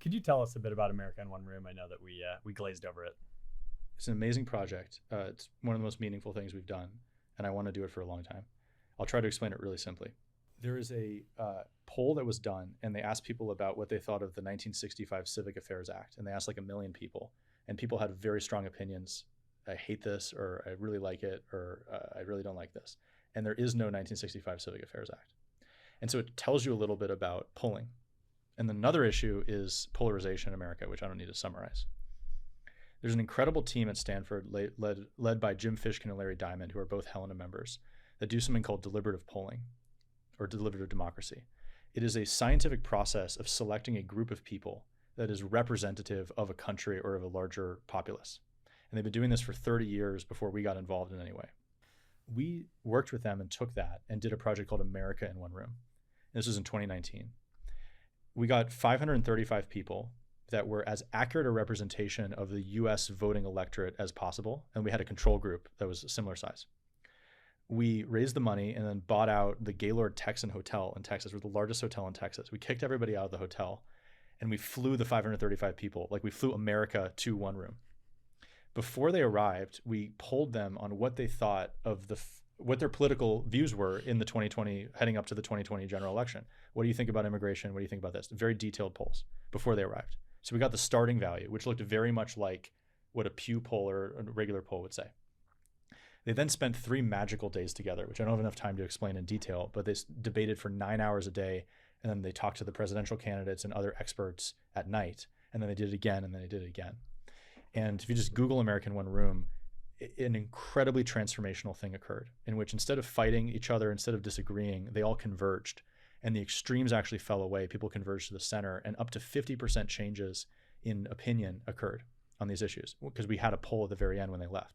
Could you tell us a bit about America in One Room? I know that we glazed over it. It's an amazing project. It's one of the most meaningful things we've done, and I want to do it for a long time. I'll try to explain it really simply. There is a poll that was done, and they asked people about what they thought of the 1965 Civic Affairs Act, and they asked like 1 million people, and people had very strong opinions. I hate this, or I really like it, or I really don't like this. And there is no 1965 Civic Affairs Act. And so it tells you a little bit about polling. And another issue is polarization in America, which I don't need to summarize. There's an incredible team at Stanford led by Jim Fishkin and Larry Diamond, who are both Helena members, that do something called deliberative polling or deliberative democracy. It is a scientific process of selecting a group of people that is representative of a country or of a larger populace. And they've been doing this for 30 years before we got involved in any way. We worked with them and took that and did a project called America in One Room. And this was in 2019. We got 535 people that were as accurate a representation of the US voting electorate as possible. And we had a control group that was a similar size. We raised the money and then bought out the Gaylord Texan Hotel in Texas. We're the largest hotel in Texas. We kicked everybody out of the hotel and we flew the 535 people, like we flew America to One Room. Before they arrived, we polled them on what they thought of what their political views were in the 2020, heading up to the 2020 general election. What do you think about immigration? What do you think about this? Very detailed polls before they arrived. So we got the starting value, which looked very much like what a Pew poll or a regular poll would say. They then spent 3 magical days together, which I don't have enough time to explain in detail, but they debated for 9 hours a day, and then they talked to the presidential candidates and other experts at night, and then they did it again, and then they did it again. And if you just Google American One Room, an incredibly transformational thing occurred in which instead of fighting each other, instead of disagreeing, they all converged and the extremes actually fell away. People converged to the center and up to 50% changes in opinion occurred on these issues because we had a poll at the very end when they left.